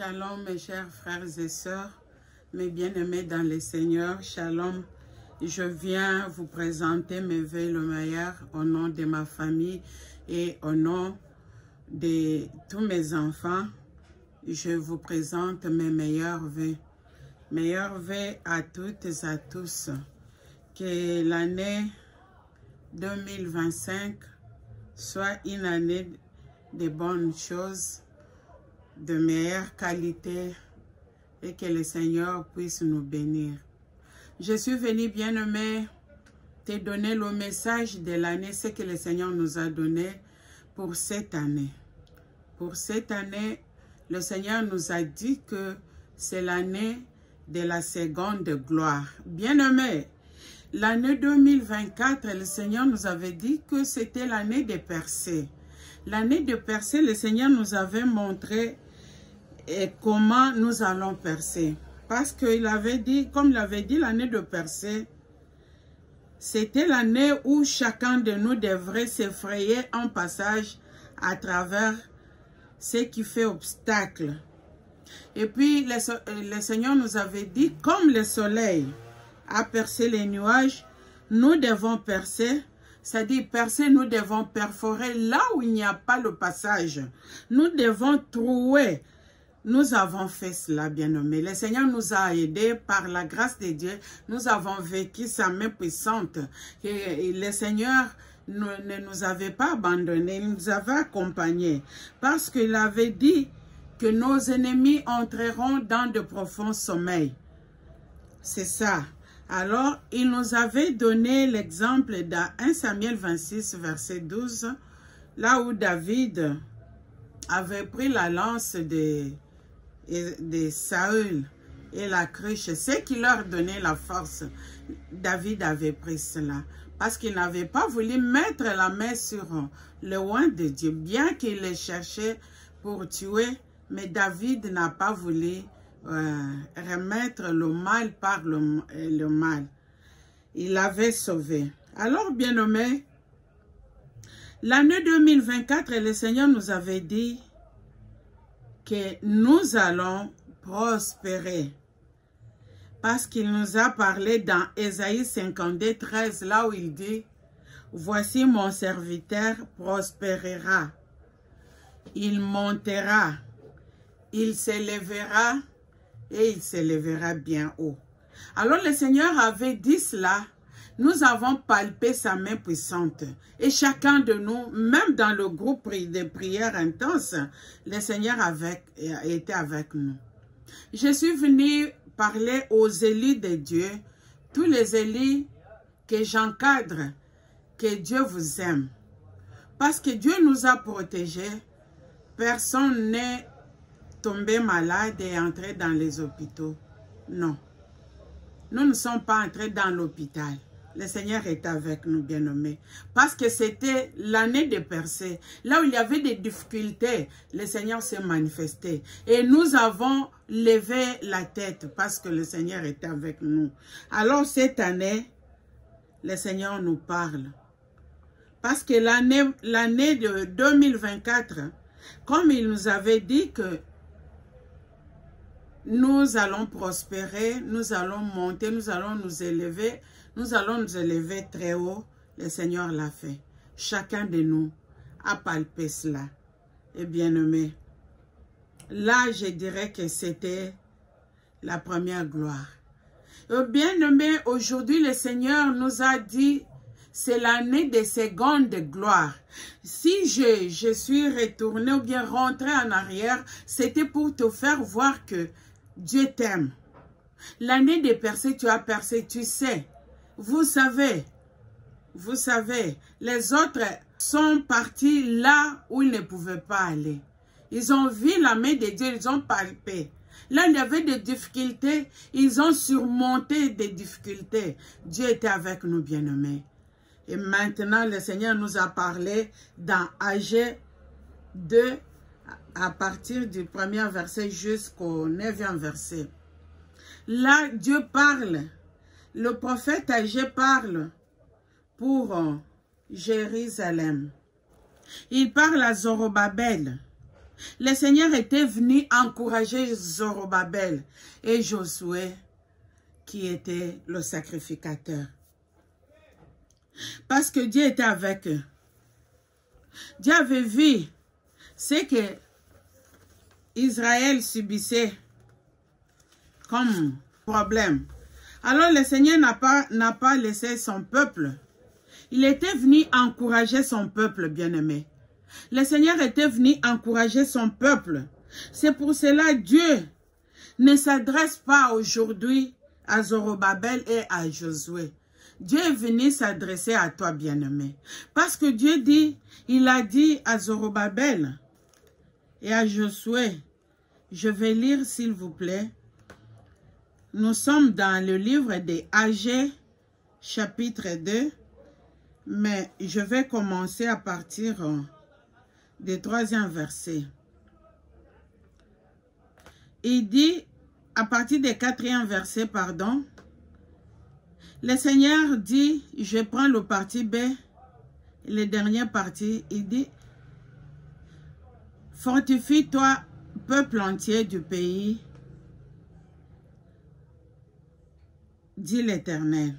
Shalom mes chers frères et sœurs, mes bien-aimés dans le Seigneur, Shalom. Je viens vous présenter mes vœux le meilleur au nom de ma famille et au nom de tous mes enfants. Je vous présente mes meilleurs vœux. Meilleurs vœux à toutes et à tous. Que l'année 2025 soit une année de bonnes choses, de meilleure qualité et que le Seigneur puisse nous bénir. Je suis venu, bien-aimé, te donner le message de l'année, ce que le Seigneur nous a donné pour cette année. Pour cette année, le Seigneur nous a dit que c'est l'année de la seconde gloire. Bien-aimé, l'année 2024, le Seigneur nous avait dit que c'était l'année de percée. L'année de percée, le Seigneur nous avait montré comment nous allons percer. Parce qu'il avait dit, comme il avait dit, l'année de percée, c'était l'année où chacun de nous devrait s'effrayer en passage à travers ce qui fait obstacle. Et puis, le Seigneur nous avait dit, comme le soleil a percé les nuages, nous devons percer. C'est-à-dire, percer, nous devons perforer là où il n'y a pas le passage. Nous devons trouer. Nous avons fait cela, bien-aimés. Le Seigneur nous a aidés par la grâce de Dieu. Nous avons vécu sa main puissante. Et le Seigneur ne nous avait pas abandonnés. Il nous avait accompagnés. Parce qu'il avait dit que nos ennemis entreront dans de profonds sommeils. C'est ça. Alors, il nous avait donné l'exemple dans 1 Samuel 26, verset 12, là où David avait pris la lance de Saül et la cruche. Ce qui leur donnait la force, David avait pris cela. Parce qu'il n'avait pas voulu mettre la main sur le oint de Dieu, bien qu'il les cherchait pour tuer, mais David n'a pas voulu remettre le mal par le mal. Il l'avait sauvé. Alors, bien-aimés, l'année 2024, le Seigneur nous avait dit que nous allons prospérer. Parce qu'il nous a parlé dans Ésaïe 52, 13, là où il dit, « Voici mon serviteur prospérera, il montera, il s'élèvera, et il s'élèvera bien haut. » Alors le Seigneur avait dit cela, nous avons palpé sa main puissante. Et chacun de nous, même dans le groupe de prière intense, le Seigneur était avec nous. Je suis venu parler aux élus de Dieu, tous les élus que j'encadre, que Dieu vous aime. Parce que Dieu nous a protégés, personne n'est tombé malade et entré dans les hôpitaux. Non. Nous ne sommes pas entrés dans l'hôpital. Le Seigneur est avec nous, bien-aimés. Parce que c'était l'année de percée. Là où il y avait des difficultés, le Seigneur s'est manifesté. Et nous avons levé la tête parce que le Seigneur est avec nous. Alors cette année, le Seigneur nous parle. Parce que l'année de 2024, comme il nous avait dit que nous allons prospérer, nous allons monter, nous allons nous élever très haut. Le Seigneur l'a fait. Chacun de nous a palpé cela. Et bien aimé, là je dirais que c'était la première gloire. Et bien aimé, aujourd'hui le Seigneur nous a dit, c'est l'année des secondes gloires. Si je suis retourné ou bien rentré en arrière, c'était pour te faire voir que Dieu t'aime. L'année de percée, tu as percé, tu sais. Vous savez, les autres sont partis là où ils ne pouvaient pas aller. Ils ont vu la main de Dieu, ils ont palpé. Là, il y avait des difficultés, ils ont surmonté des difficultés. Dieu était avec nous, bien-aimés. Et maintenant, le Seigneur nous a parlé dans Agé 2, à partir du premier verset jusqu'au 9e verset. Là, Dieu parle. Le prophète Agé parle pour Jérusalem. Il parle à Zorobabel. Le Seigneur était venu encourager Zorobabel et Josué, qui était le sacrificateur. Parce que Dieu était avec eux. Dieu avait vu ce que Israël subissait comme problème. Alors le Seigneur n'a pas laissé son peuple. Il était venu encourager son peuple, bien-aimé. Le Seigneur était venu encourager son peuple. C'est pour cela que Dieu ne s'adresse pas aujourd'hui à Zorobabel et à Josué. Dieu est venu s'adresser à toi, bien-aimé. Parce que Dieu dit, il a dit à Zorobabel et à Josué, je vais lire s'il vous plaît. Nous sommes dans le livre des Agées, chapitre 2, mais je vais commencer à partir du 3e verset. Il dit, à partir du 4e verset, pardon, le Seigneur dit, je prends le parti B, le dernier parti, il dit, fortifie-toi, peuple entier du pays, dit l'Éternel,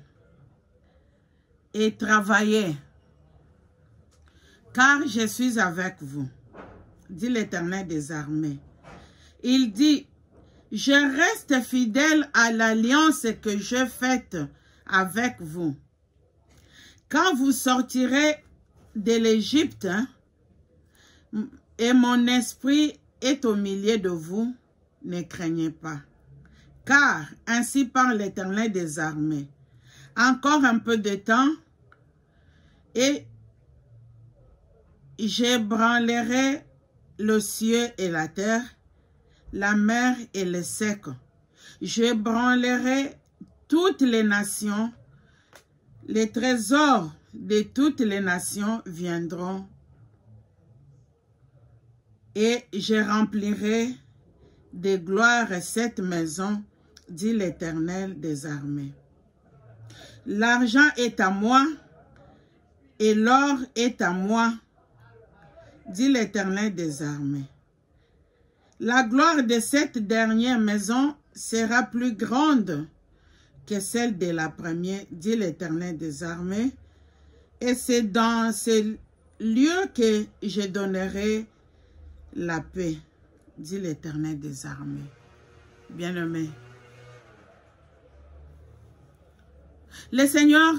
et travaillez, car je suis avec vous, dit l'Éternel des armées. Il dit, je reste fidèle à l'alliance que j'ai faite avec vous. Quand vous sortirez de l'Égypte, et mon esprit est au milieu de vous, ne craignez pas. Car ainsi parle l'Éternel des armées. Encore un peu de temps, et j'ébranlerai le ciel et la terre, la mer et le sec. J'ébranlerai toutes les nations, les trésors de toutes les nations viendront, et je remplirai de gloire cette maison, dit l'Éternel des armées. L'argent est à moi, et l'or est à moi, dit l'Éternel des armées. La gloire de cette dernière maison sera plus grande que celle de la première, dit l'Éternel des armées. Et c'est dans ce lieu que je donnerai la paix, dit l'Éternel des armées. Bien-aimés, le Seigneur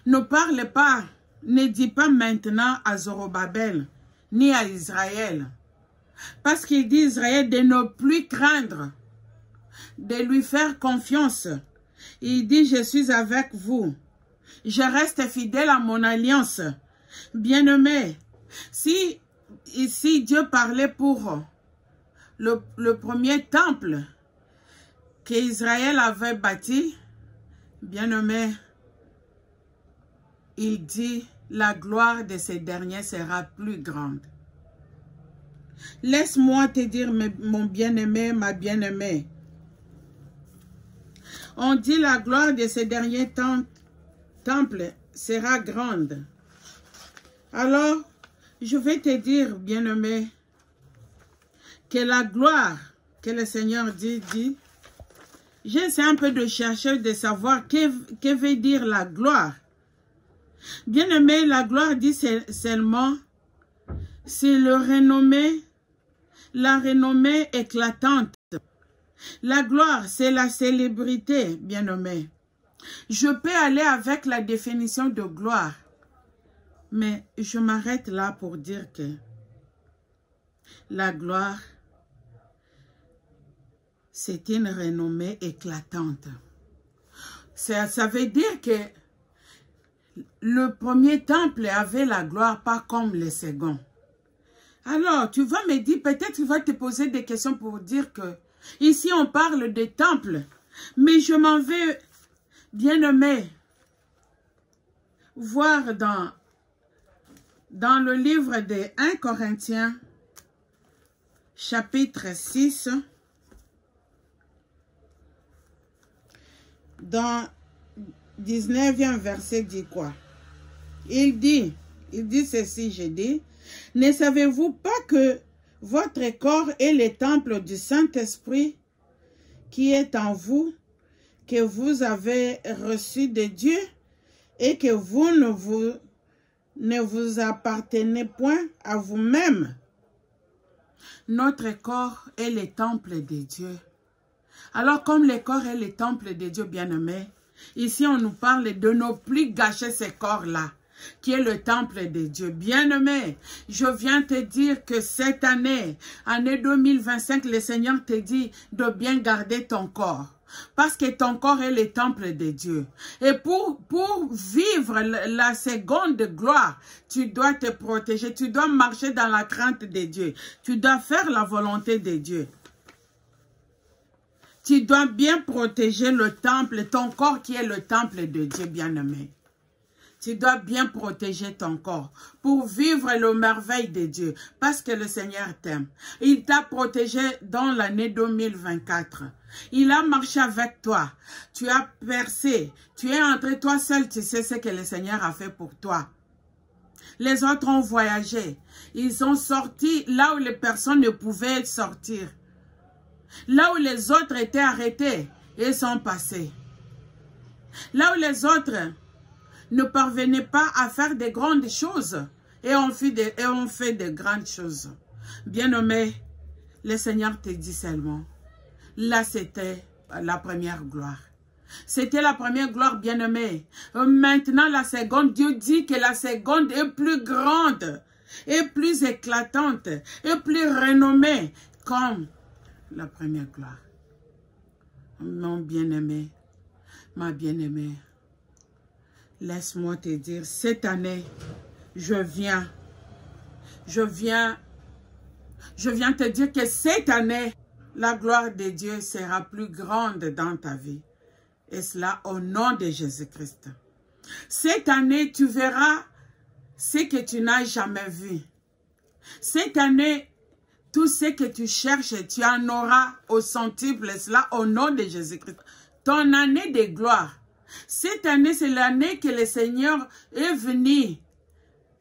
ne parle pas, ne dit pas maintenant à Zorobabel, ni à Israël. Parce qu'il dit à Israël de ne plus craindre, de lui faire confiance. Il dit, je suis avec vous. Je reste fidèle à mon alliance. Bien-aimé, si ici Dieu parlait pour le premier temple qu'Israël avait bâti, bien-aimé, il dit, la gloire de ces derniers sera plus grande. Laisse-moi te dire, mon bien-aimé, ma bien-aimée. On dit la gloire de ces derniers temples sera grande. Alors, je vais te dire, bien-aimé, que la gloire que le Seigneur dit, j'essaie un peu de chercher, de savoir que veut dire la gloire. Bien-aimé, la gloire dit seulement, c'est le renommé, la renommée éclatante. La gloire, c'est la célébrité, bien-aimé. Je peux aller avec la définition de gloire, mais je m'arrête là pour dire que la gloire, c'est une renommée éclatante. Ça veut dire que le premier temple avait la gloire, pas comme le second. Alors, tu vas me dire, peut-être tu vas te poser des questions pour dire que ici on parle de temple, mais je m'en vais, bien-aimé, voir dans le livre de 1 Corinthiens, chapitre 6, dans 19e verset, dit quoi? Il dit ceci, je dis, ne savez-vous pas que Votre corps est le temple du Saint-Esprit qui est en vous, que vous avez reçu de Dieu et que vous ne vous appartenez point à vous-même. Notre corps est le temple de Dieu. Alors comme le corps est le temple de Dieu, bien-aimé, ici on nous parle de ne plus gâcher ce corps-là, qui est le temple de Dieu. Bien-aimé, je viens te dire que cette année 2025, le Seigneur te dit de bien garder ton corps. Parce que ton corps est le temple de Dieu. Et pour vivre la seconde gloire, tu dois te protéger. Tu dois marcher dans la crainte de Dieu. Tu dois faire la volonté de Dieu. Tu dois bien protéger le temple, ton corps qui est le temple de Dieu, bien-aimé. Tu dois bien protéger ton corps pour vivre le merveille de Dieu. Parce que le Seigneur t'aime. Il t'a protégé dans l'année 2024. Il a marché avec toi. Tu as percé. Tu es entré toi seul. Tu sais ce que le Seigneur a fait pour toi. Les autres ont voyagé. Ils ont sorti là où les personnes ne pouvaient sortir. Là où les autres étaient arrêtés. Ils sont passés. Là où les autres ne parvenaient pas à faire de grandes choses. Et on fait de grandes choses. Bien-aimé, le Seigneur te dit seulement. Là, c'était la première gloire. C'était la première gloire, bien-aimé. Maintenant, la seconde, Dieu dit que la seconde est plus grande, est plus éclatante, est plus renommée comme la première gloire. Mon bien-aimé, ma bien-aimée, laisse-moi te dire, cette année, je viens te dire que cette année, la gloire de Dieu sera plus grande dans ta vie. Et cela au nom de Jésus-Christ. Cette année, tu verras ce que tu n'as jamais vu. Cette année, tout ce que tu cherches, tu en auras au centuple. Et cela au nom de Jésus-Christ. Ton année de gloire. Cette année, c'est l'année que le Seigneur est venu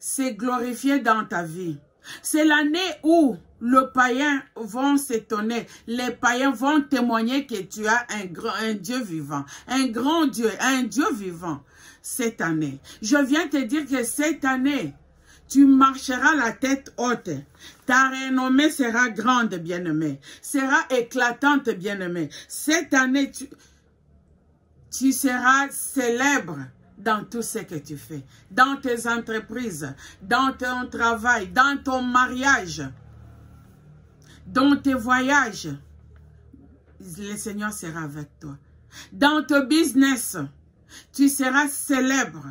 se glorifier dans ta vie. C'est l'année où les païens vont s'étonner. Les païens vont témoigner que tu as un Dieu vivant. Un grand Dieu, un Dieu vivant. Cette année. Je viens te dire que cette année, tu marcheras la tête haute. Ta renommée sera grande, bien-aimé. Sera éclatante, bien-aimé. Cette année, tu seras célèbre dans tout ce que tu fais, dans tes entreprises, dans ton travail, dans ton mariage, dans tes voyages. Le Seigneur sera avec toi. Dans ton business, tu seras célèbre.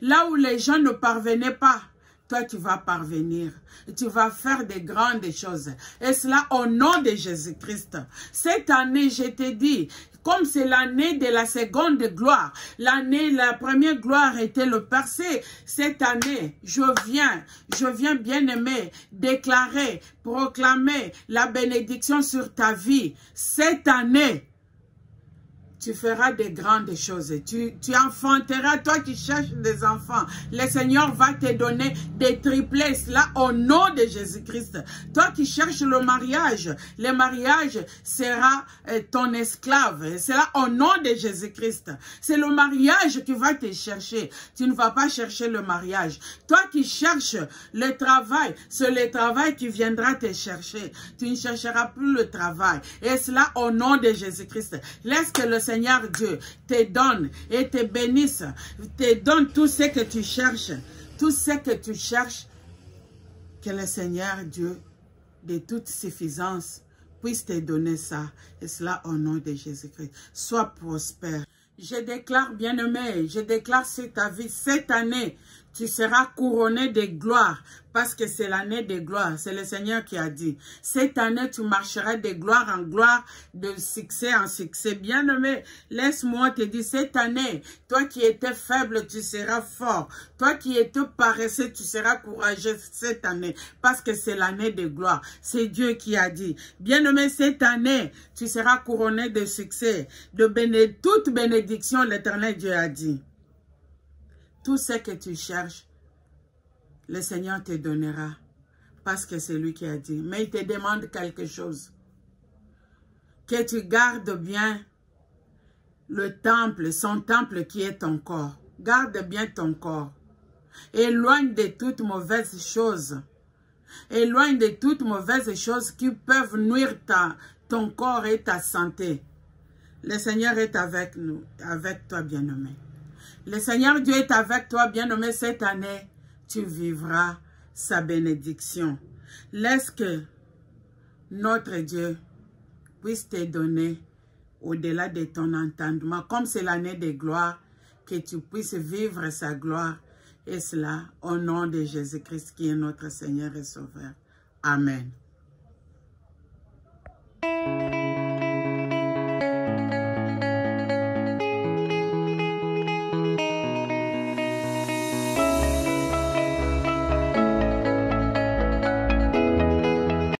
Là où les gens ne parvenaient pas, toi tu vas parvenir. Tu vas faire de grandes choses. Et cela au nom de Jésus-Christ. Cette année, je te dis, comme c'est l'année de la seconde gloire, la première gloire était le percé. Cette année, je viens bien-aimé, déclarer, proclamer la bénédiction sur ta vie. Cette année, tu feras de grandes choses. Tu enfanteras, toi qui cherches des enfants. Le Seigneur va te donner des triplets, là, au nom de Jésus-Christ. Toi qui cherches le mariage sera ton esclave. C'est là au nom de Jésus-Christ. C'est le mariage qui va te chercher. Tu ne vas pas chercher le mariage. Toi qui cherches le travail, c'est le travail qui viendra te chercher. Tu ne chercheras plus le travail. Et cela au nom de Jésus-Christ. Laisse que le Seigneur Dieu te donne et te bénisse, te donne tout ce que tu cherches, tout ce que tu cherches, que le Seigneur Dieu de toute suffisance puisse te donner ça, et cela au nom de Jésus-Christ. Sois prospère. Je déclare, bien-aimé, je déclare sur ta vie, cette année, tu seras couronné de gloire, parce que c'est l'année de gloire. C'est le Seigneur qui a dit. Cette année, tu marcheras de gloire en gloire, de succès en succès. Bien-aimé, laisse-moi te dire, cette année, toi qui étais faible, tu seras fort. Toi qui étais paresseux, tu seras courageux cette année, parce que c'est l'année de gloire. C'est Dieu qui a dit. Bien-aimé, cette année, tu seras couronné de succès, de toute bénédiction, l'Éternel Dieu a dit. Tout ce que tu cherches, le Seigneur te donnera. Parce que c'est lui qui a dit. Mais il te demande quelque chose. Que tu gardes bien le temple, son temple qui est ton corps. Garde bien ton corps. Éloigne de toutes mauvaises choses. Éloigne de toutes mauvaises choses qui peuvent nuire ton corps et ta santé. Le Seigneur est avec nous, avec toi, bien-aimé. Le Seigneur Dieu est avec toi, bien-aimé. Cette année, tu vivras sa bénédiction. Laisse que notre Dieu puisse te donner au-delà de ton entendement. Comme c'est l'année de gloire, que tu puisses vivre sa gloire. Et cela au nom de Jésus-Christ qui est notre Seigneur et Sauveur. Amen.